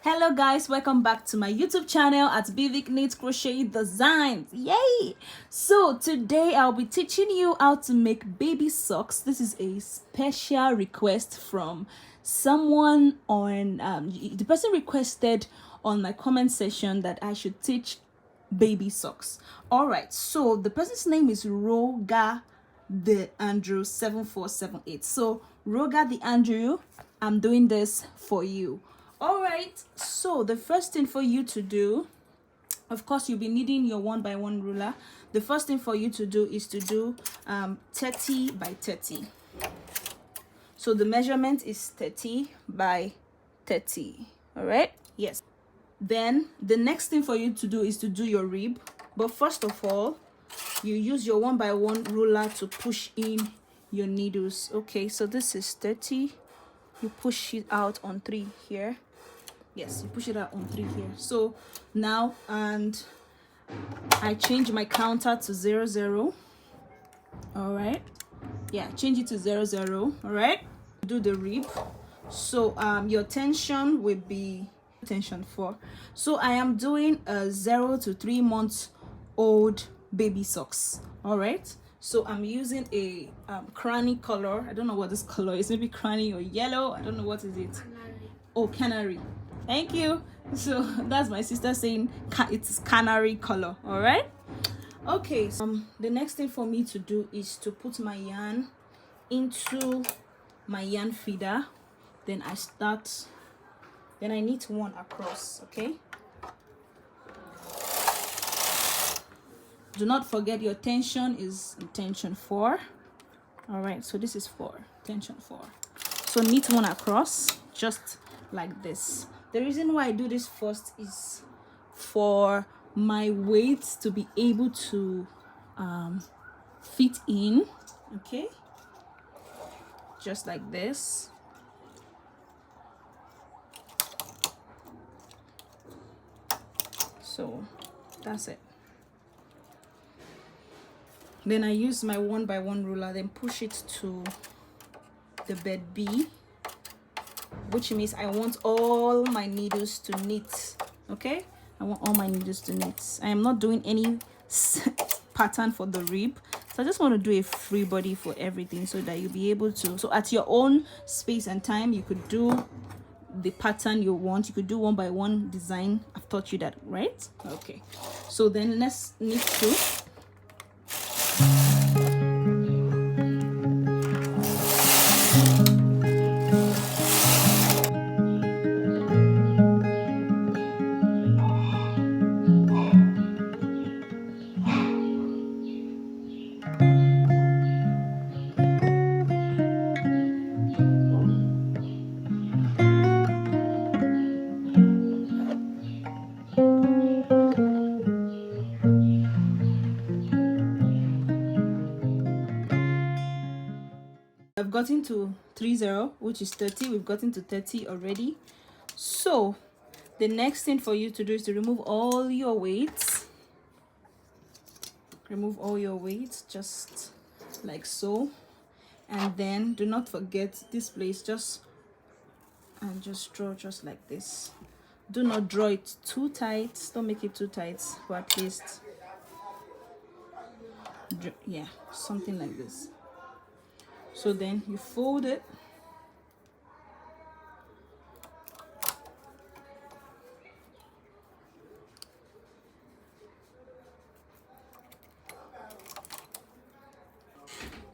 Hello guys, welcome back to my YouTube channel at Bivik Knit Crochet Designs. Yay! So today I'll be teaching you how to make baby socks. This is a special request from someone on the person requested on my comment section that I should teach baby socks. All right, so the person's name is Roga the Andrew 7478. So Roga the Andrew, I'm doing this for you. All right, so the first thing for you to do, of course, you'll be needing your 1x1 ruler. The first thing for you to do is to do 30 by 30. So the measurement is 30 by 30. All right, yes. Then the next thing for you to do is to do your rib. But first of all, you use your 1x1 ruler to push in your needles. Okay, so this is 30. You push it out on 3 here. Yes, you push it out on 3 here. So now, and I change my counter to 0 0. All right, yeah, change it to 0 0. All right, do the rib. So your tension will be tension 4. So I am doing a 0 to 3 months old baby socks. All right, so I'm using a cranny color. I don't know what this color is, maybe cranny or yellow. I don't know what is it. Canary. Oh, canary. Thank you. So that's my sister saying it's canary color. All right, okay. So the next thing for me to do is to put my yarn into my yarn feeder. Then I knit one across. Okay, do not forget your tension is tension 4. All right, so this is 4, tension 4. So knit one across just like this. The reason why I do this first is for my weights to be able to fit in. Okay, just like this. So that's it. Then I use my 1x1 ruler, then push it to the bed B, which means I want all my needles to knit. Okay, I want all my needles to knit. I am not doing any pattern for the rib, so I just want to do a free body for everything so that you'll be able to, so at your own space and time, you could do the pattern you want. You could do 1x1 design. I've taught you that, right? Okay, so then let's knit 2. I've gotten to 30, which is 30. We've gotten to 30 already. So the next thing for you to do is to remove all your weights. Remove all your weights just like so. And then do not forget this place, just draw just like this. Do not draw it too tight. Don't make it too tight, but at least, yeah, something like this. So then you fold it.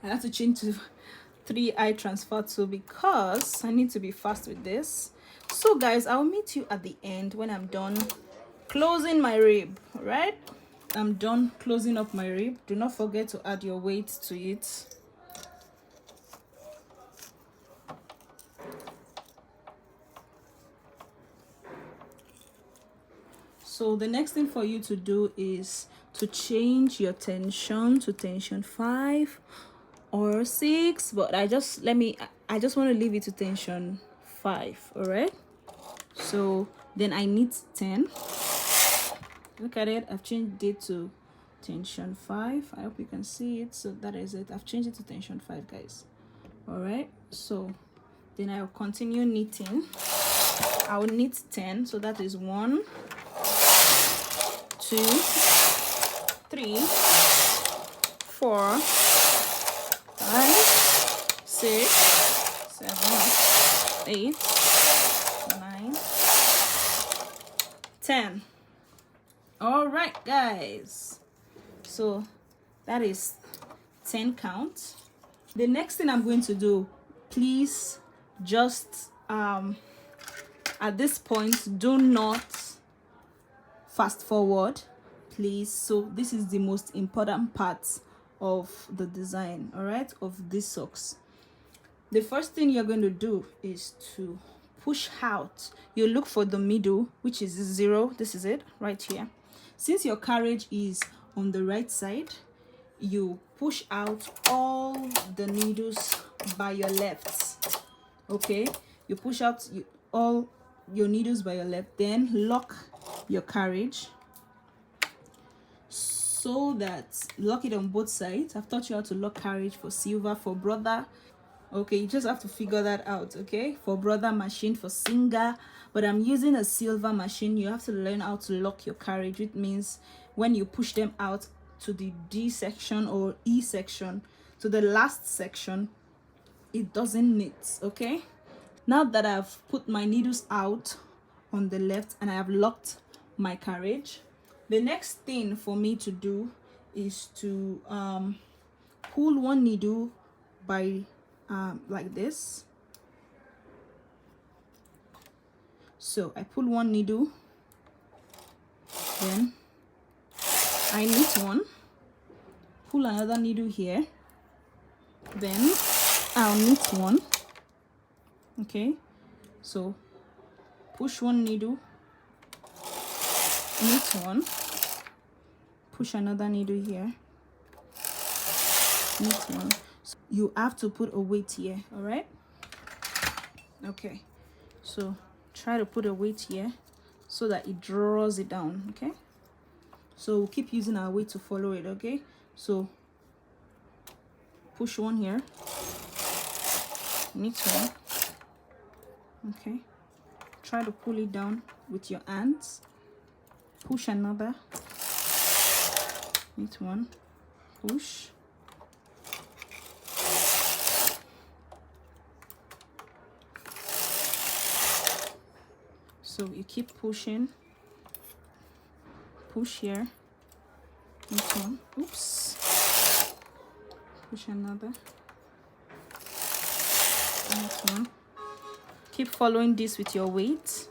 I have to change to 3i transfer tool because I need to be fast with this. So guys, I'll meet you at the end when I'm done closing my rib. All right, I'm done closing up my rib. Do not forget to add your weight to it. So the next thing for you to do is to change your tension to tension 5 or 6, but I just want to leave it to tension 5. All right, so then I knit 10. Look at it, I've changed it to tension 5. I hope you can see it. So that is it. I've changed it to tension 5, guys. All right, so then I'll continue knitting. I'll knit 10. So that is 1, 2, 3, 4, 5, 6, 7, 8, 9, 10. All right, guys. So that is 10 count. The next thing I'm going to do, please just at this point, do not fast forward, please. So this is the most important part of the design, all right, of these socks. The first thing you're going to do is to push out. You look for the middle, which is 0. This is it right here. Since your carriage is on the right side, you push out all the needles by your left. Okay, you push out all your needles by your left, then lock your carriage so that lock it on both sides. I've taught you how to lock carriage for silver, for brother. Okay, you just have to figure that out. Okay, for brother machine, for singer, but I'm using a silver machine. You have to learn how to lock your carriage, which means when you push them out to the D section or E section, to the last section, it doesn't knit. Okay, now that I've put my needles out on the left and I have locked my carriage, the next thing for me to do is to pull one needle by like this. So I pull one needle, then I knit one, pull another needle here, then I'll knit one. Okay, so push one needle, knit one, push another needle here, knit one. So you have to put a weight here, all right? Okay, so try to put a weight here so that it draws it down. Okay, so we'll keep using our weight to follow it. Okay, so push one here, knit one. Okay, try to pull it down with your hands, push another, knit one, push, so you keep pushing, push here, knit one, oops, push another, knit one. Keep following this with your weight.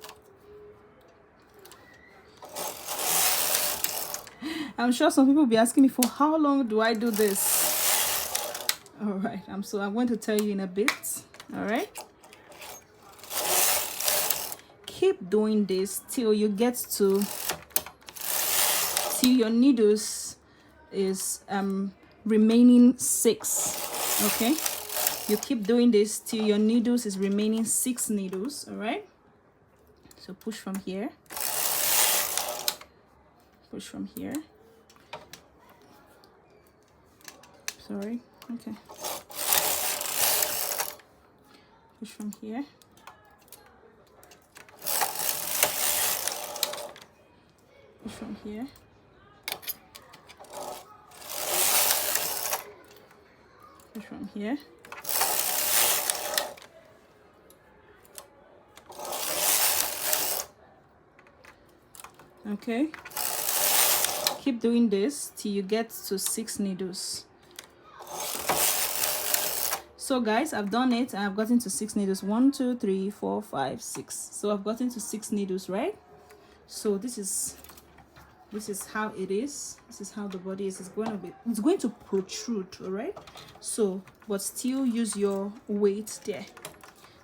I'm sure some people will be asking me, for how long do I do this? All right, I'm going to tell you in a bit. All right, keep doing this till you get to your needles is remaining 6. Okay, you keep doing this till your needles is remaining 6 needles. All right, so push from here, push from here, sorry, okay, push from here, push from here, push from here, okay, keep doing this till you get to 6 needles. So guys, I've done it and I've gotten to 6 needles. 1, 2, 3, 4, 5, 6. So I've gotten to 6 needles, right? So this is how it is. This is how the body is. It's going to protrude, all right? So but still use your weight there.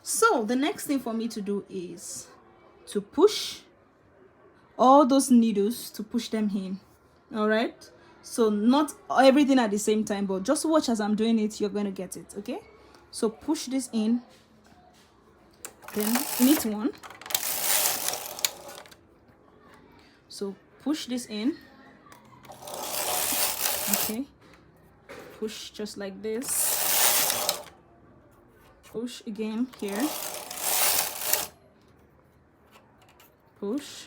So the next thing for me to do is to push all those needles, to push them in. All right, so not everything at the same time, but just watch as I'm doing it. You're going to get it. Okay, so push this in, then knit one. So push this in. Okay, push just like this, push again here, push,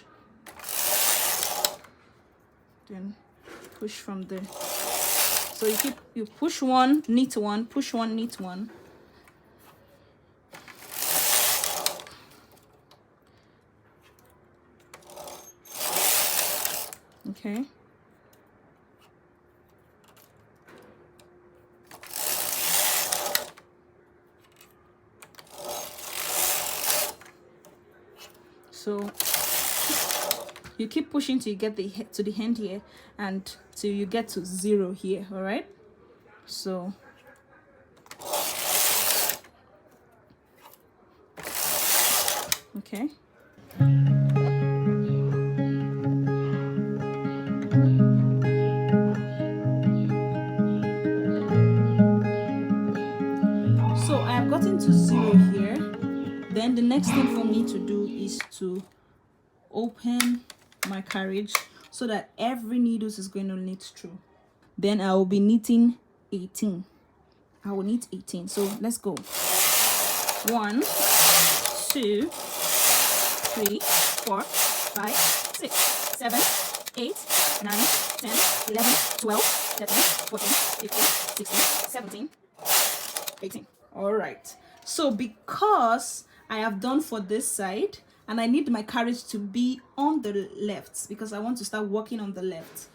then push from there. So you push one, knit one, push one, knit one. Okay. So you keep pushing till you get to the end here, and till you get to 0 here. All right. So okay. So I have gotten to 0 here. Then the next thing for me to do is to open my carriage so that every needles is going to knit through. Then I will be knitting 18. I will knit 18. So let's go. 1, 2, 3, 4, 5, 6, 7, 8, 9, 10, 11, 12, 13, 14, 15, 16, 17, 18. All right. So because I have done for this side, and I need my carriage to be on the left because I want to start working on the left,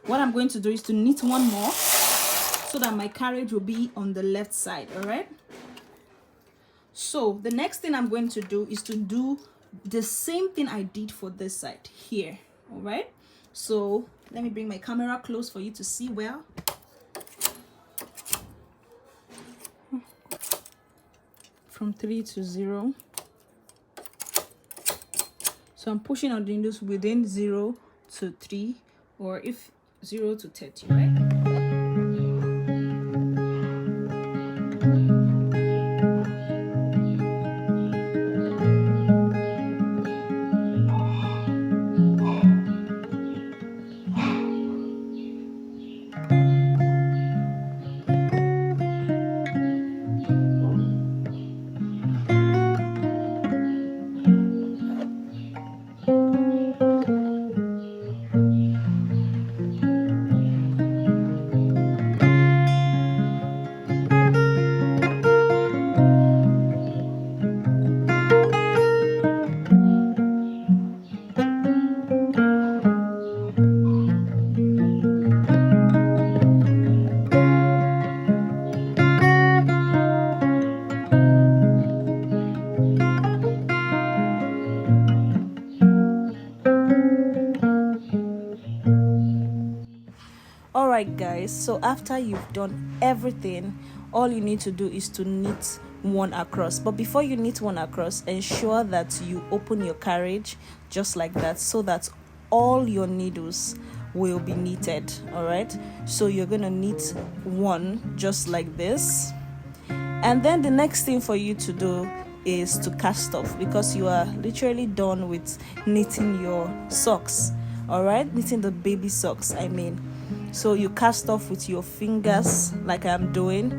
what I'm going to do is to knit one more so that my carriage will be on the left side. All right. So the next thing I'm going to do is to do the same thing I did for this side here. All right. So let me bring my camera close for you to see well. From 3 to 0. So I'm pushing on the needles within 0 to 3, or if 0 to 30, right? Alright guys, so after you've done everything, all you need to do is to knit one across. But before you knit one across, ensure that you open your carriage just like that, so that all your needles will be knitted. Alright, so you're gonna knit one just like this, and then the next thing for you to do is to cast off, because you are literally done with knitting your socks. Alright, knitting the baby socks, I mean. So you cast off with your fingers like I'm doing,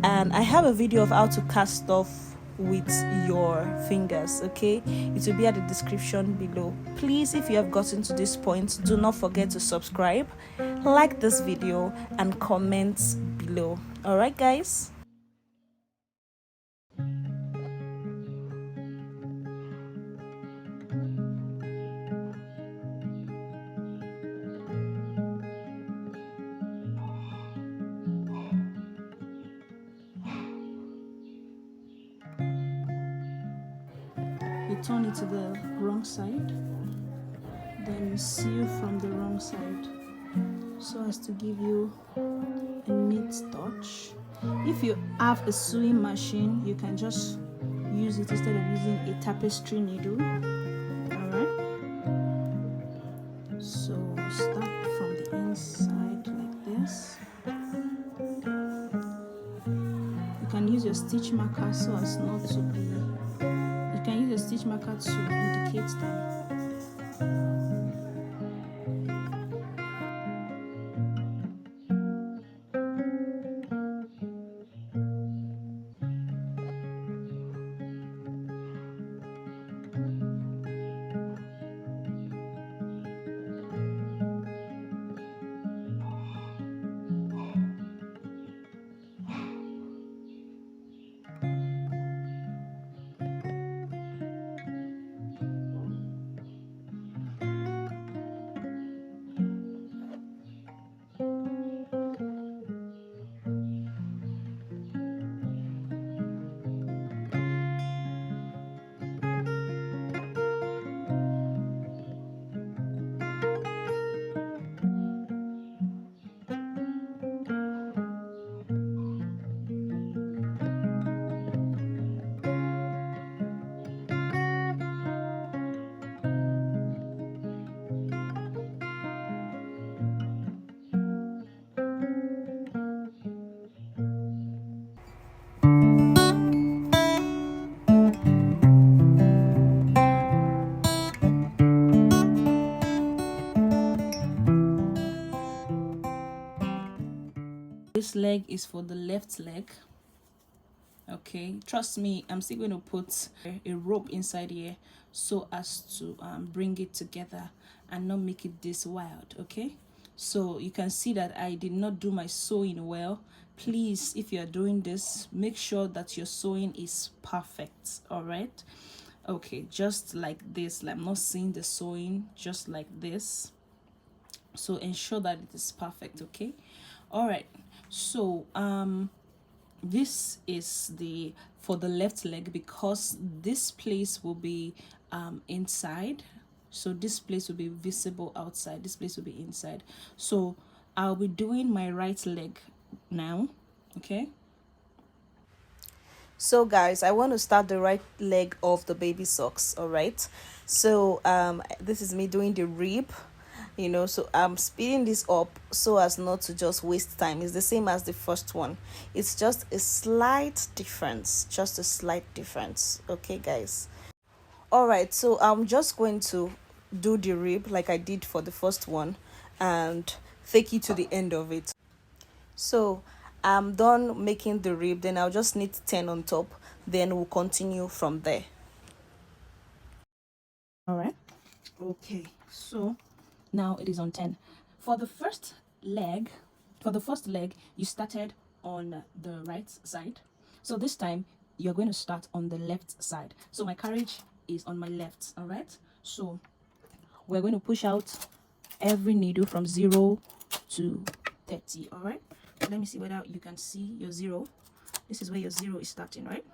and I have a video of how to cast off with your fingers. Okay, it will be at the description below. Please, if you have gotten to this point, do not forget to subscribe, like this video, and comment below. All right guys. You turn it to the wrong side, then you sew from the wrong side so as to give you a neat touch. If you have a sewing machine, you can just use it instead of using a tapestry needle. Alright, so start from the inside like this. You can use your stitch marker so as not to be, you can use your stitch marker to indicate time. This leg is for the left leg. Okay, trust me, I'm still going to put a rope inside here so as to bring it together and not make it this wild. Okay, so you can see that I did not do my sewing well. Please, if you're doing this, make sure that your sewing is perfect. All right, okay, just like this. I'm not seeing the sewing, just like this, so ensure that it is perfect. Okay, all right, so this is the for the left leg, because this place will be inside, so this place will be visible outside, this place will be inside. So I'll be doing my right leg now. Okay, so guys, I want to start the right leg of the baby socks. All right, so this is me doing the rib, you know, so I'm speeding this up so as not to just waste time. It's the same as the first one, it's just a slight difference, just a slight difference. Okay guys, all right, so I'm just going to do the rib like I did for the first one and take you to the end of it. So I'm done making the rib, then I'll just knit 10 on top, then we'll continue from there. All right, okay, so now it is on 10. For the first leg, you started on the right side, so this time you're going to start on the left side. So my carriage is on my left. All right, so we're going to push out every needle from 0 to 30. All right, let me see whether you can see your 0. This is where your 0 is starting, right?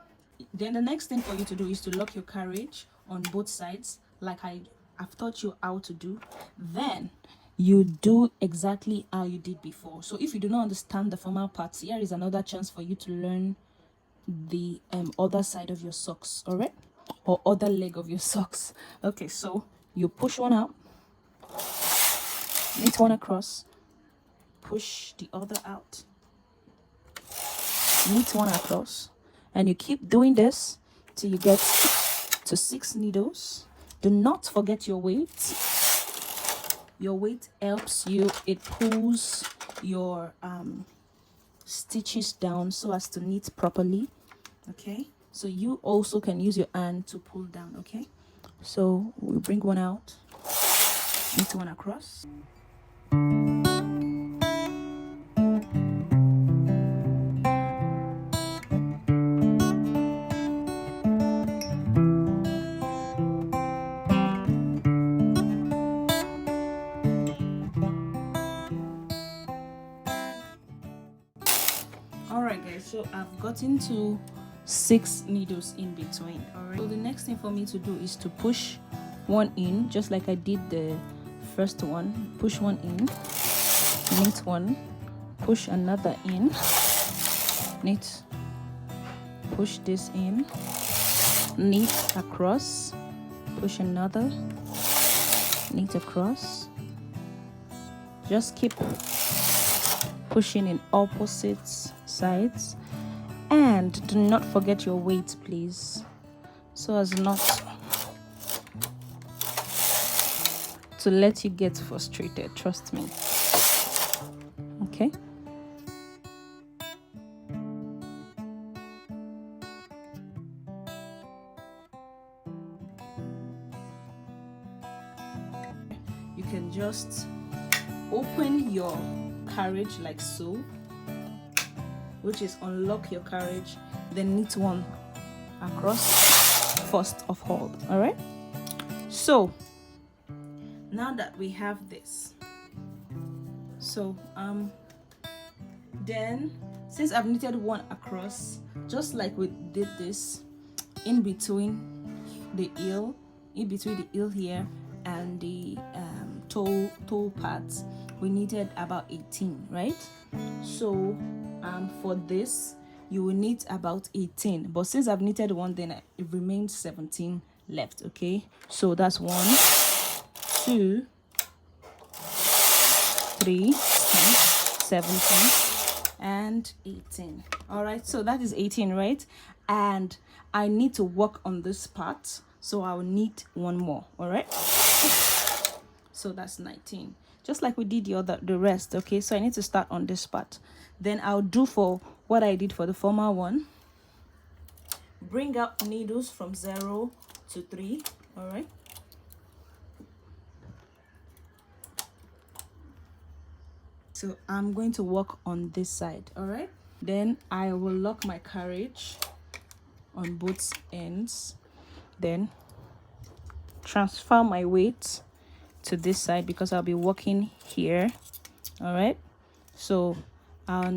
Then the next thing for you to do is to lock your carriage on both sides like I've taught you how to do. Then you do exactly how you did before. So if you do not understand the formal parts, here is another chance for you to learn the other side of your socks. All right, or other leg of your socks. Okay, so you push one out, knit one across, push the other out, knit one across, and you keep doing this till you get to 6 needles. Do not forget your weight. Your weight helps you, it pulls your stitches down so as to knit properly. Okay, so you also can use your hand to pull down. Okay, so we bring one out, knit one across. All right guys, so I've gotten to 6 needles in between. All right, so the next thing for me to do is to push one in, just like I did the first one. Push one in, knit one, push another in, knit, push this in, knit across, push another, knit across. Just keep pushing in opposite sides, and do not forget your weight, please, so as not to let you get frustrated. Trust me. Okay, you can just open your carriage like so, which is unlock your carriage, then knit one across first of all. All right, so now that we have this, so then since I've knitted one across, just like we did this in between the heel, here and the toe parts, we needed about 18, right? So for this you will need about 18, but since I've knitted one, then it remains 17 left. Okay, so that's 1, 2, 3, 17 and 18. All right, so that is 18, right? And I need to work on this part, so I'll need one more. All right, So that's 19, just like we did the rest. Okay, so I need to start on this part. Then I'll do for what I did for the former one. Bring out needles from 0 to 3. All right, so I'm going to work on this side. All right, then I will lock my carriage on both ends, then transfer my weight to this side because I'll be working here. All right, so I'll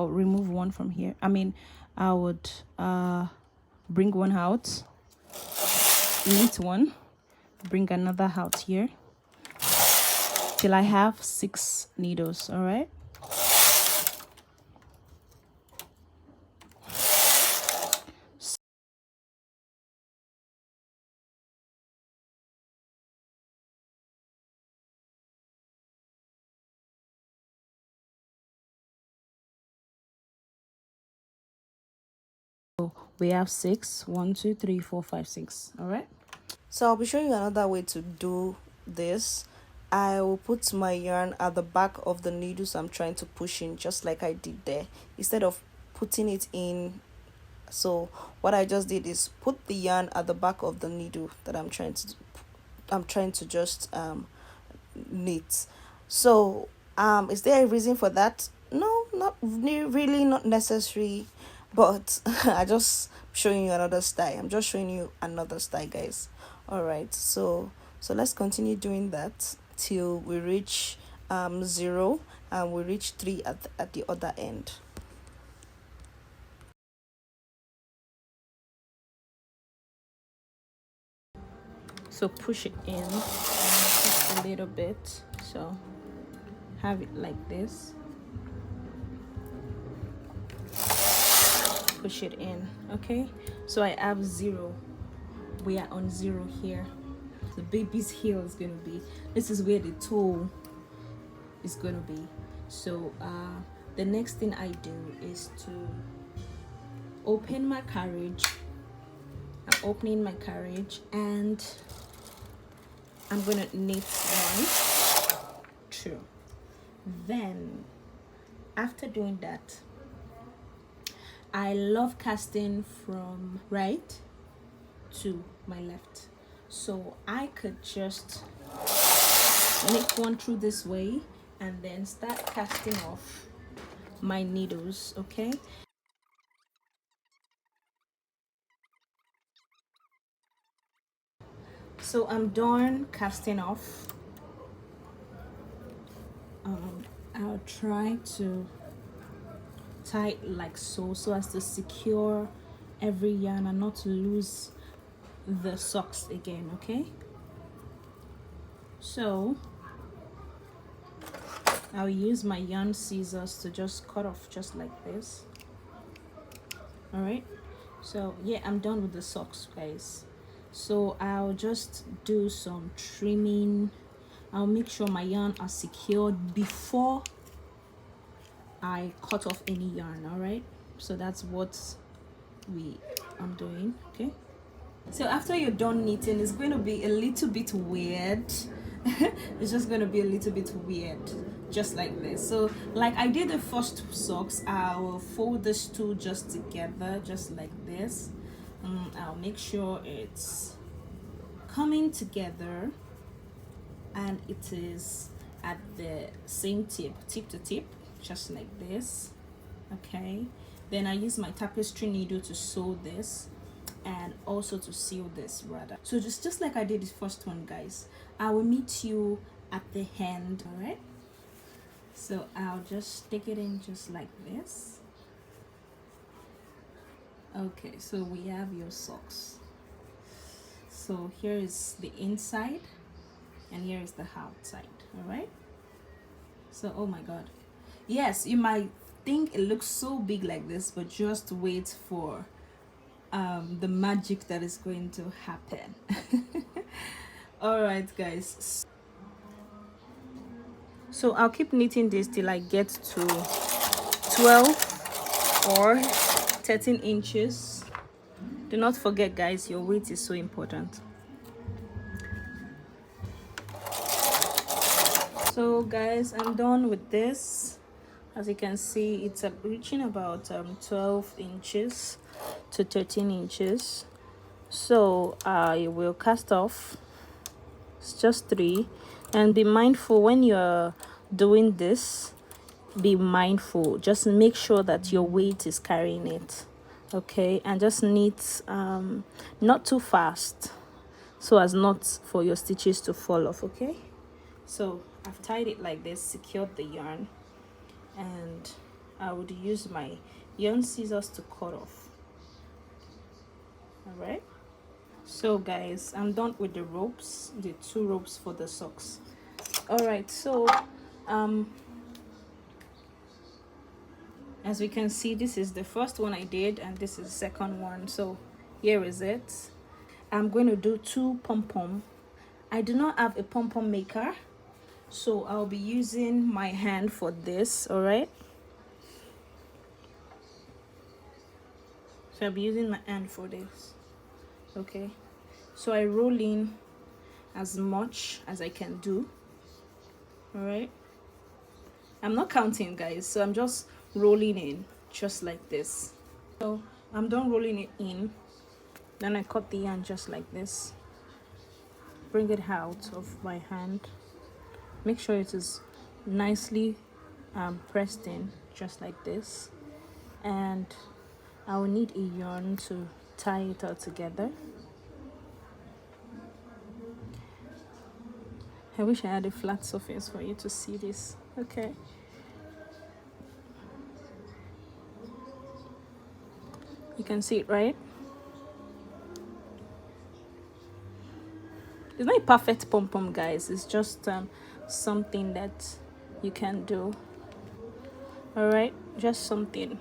remove one from here. I would bring one out, knit one, bring another out here till I have 6 needles. All right, so we have 6. 1 2 3 4 5 6. All right, so I'll be showing you another way to do this. I will put my yarn at the back of the needles I'm trying to push in, just like I did there, instead of putting it in. So what I just did is put the yarn at the back of the needle that I'm trying to just knit. So is there a reason for that? No, not really, not necessary, but I just showing you another style. I'm just showing you another style, guys. All right, so let's continue doing that till we reach 0, and we reach 3 at the other end. So push it in just a little bit, so have it like this, push it in. Okay, so I have 0. We are on 0 here. The baby's heel is going to be, this is where the toe is going to be. So the next thing I do is to open my carriage. I'm opening my carriage and I'm going to knit 1 2. Then after doing that, I love casting from right to my left, so I could just knit 1 through this way and then start casting off my needles. Okay, so I'm done casting off. I'll try to tie it like so as to secure every yarn and not to lose the socks again. Okay, so I'll use my yarn scissors to just cut off just like this. All right, so yeah, I'm done with the socks, guys. So I'll just do some trimming. I'll make sure my yarn are secured before I cut off any yarn. All right, so that's what I'm doing. Okay, so after you're done knitting, it's going to be a little bit weird. It's just going to be a little bit weird, just like this. So like I did the first socks, I will fold these two just together, just like this. I'll make sure it's coming together and it is at the same tip to tip, just like this. Okay, then I use my tapestry needle to sew this and also to seal this rather. So just like I did the first one, guys, I will meet you at the end. All right, so I'll just stick it in just like this. Okay, so we have your socks. So here is the inside and here is the outside. All right, so oh my god, yes, you might think it looks so big like this, but just wait for the magic that is going to happen. All right, guys, so I'll keep knitting this till I get to 12 or 13 inches. Do not forget, guys, your weight is so important. So guys, I'm done with this. As you can see, it's reaching about 12 inches to 13 inches. So I will cast off. It's just 3. And be mindful when you're doing this. Be mindful, just make sure that your weight is carrying it, okay? And just knit not too fast so as not for your stitches to fall off, okay? So I've tied it like this, secured the yarn, and I would use my yarn scissors to cut off. All right, so guys, I'm done with the ropes, the 2 ropes for the socks. All right, so as we can see, this is the first one I did and this is the second one. So here is it. I'm going to do 2 pom-pom. I do not have a pom-pom maker, so I'll be using my hand for this. All right, so I'll be using my hand for this. Okay, so I roll in as much as I can do. All right, I'm not counting, guys, so I'm just rolling in just like this. So I'm done rolling it in. Then I cut the yarn just like this. Bring it out of my hand. Make sure it is nicely pressed in just like this. And I will need a yarn to tie it all together. I wish I had a flat surface for you to see this. Okay. You can see it, right? It's not a perfect pom-pom, guys. It's just something that you can do. All right, just something.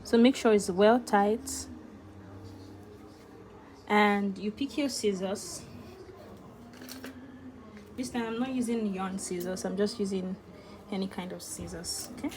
So make sure it's well tight. And you pick your scissors. This time I'm not using yarn scissors. I'm just using any kind of scissors, okay?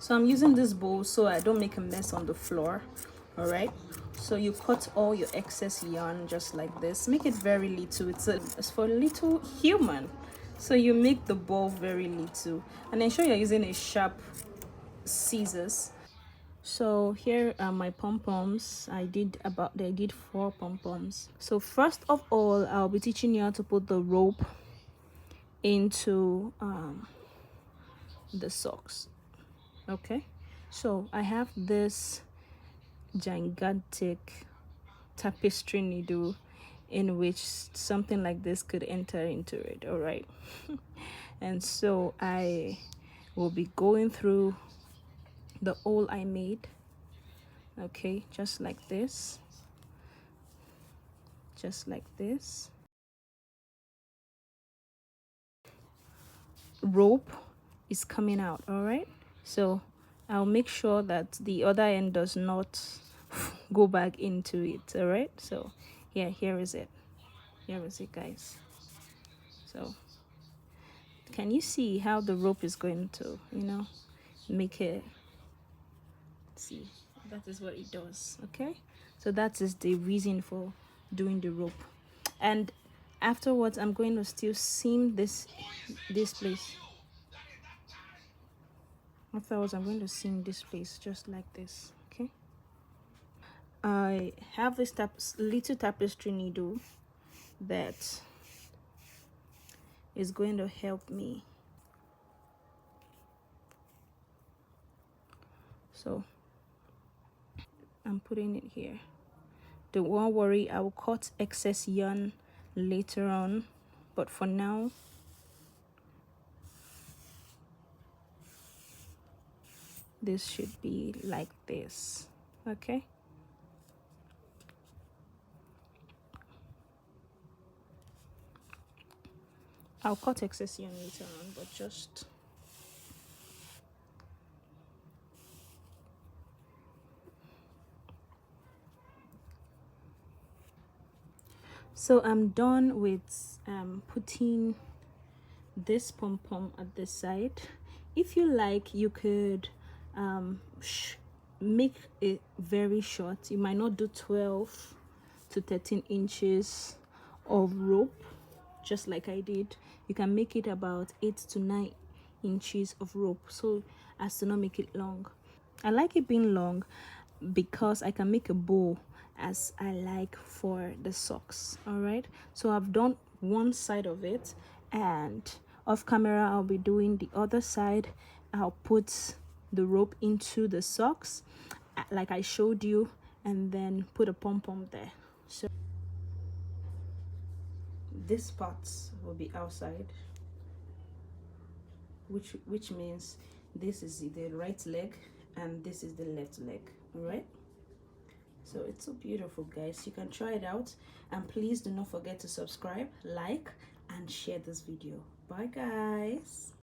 So I'm using this bowl so I don't make a mess on the floor. All right, so you cut all your excess yarn just like this. Make it very little. It's for little human, so you make the ball very little and ensure you're using a sharp scissors. So here are my pom-poms. I did 4 pom-poms. So first of all, I'll be teaching you how to put the rope into the socks. Okay, so I have this gigantic tapestry needle in which something like this could enter into it. All right. And so I will be going through the hole I made. Okay, just like this, just like this. Rope is coming out. All right, so I'll make sure that the other end does not go back into it. All right, so yeah, here is it, guys. So can you see how the rope is going to make it? See, that is what it does. Okay, so that is the reason for doing the rope. And afterwards I'm going to still seam this place. Afterwards I'm going to seam this place just like this. Okay, I have this little tapestry needle that is going to help me. So I'm putting it here. Don't worry, I will cut excess yarn later on, but for now this should be like this. Okay, I'll cut excess yarn later on, but just So I'm done with putting this pom pom at the side. If you like, you could make it very short. You might not do 12 to 13 inches of rope just like I did. You can make it about 8 to 9 inches of rope so as to not make it long. I like it being long because I can make a bow as I like for the socks. All right, so I've done one side of it, and off camera I'll be doing the other side. I'll put the rope into the socks like I showed you, and then put a pom-pom there. So this part will be outside, which means this is the right leg and this is the left leg. All right, so it's so beautiful, guys. You can try it out, and please do not forget to subscribe, like, and share this video. Bye, guys.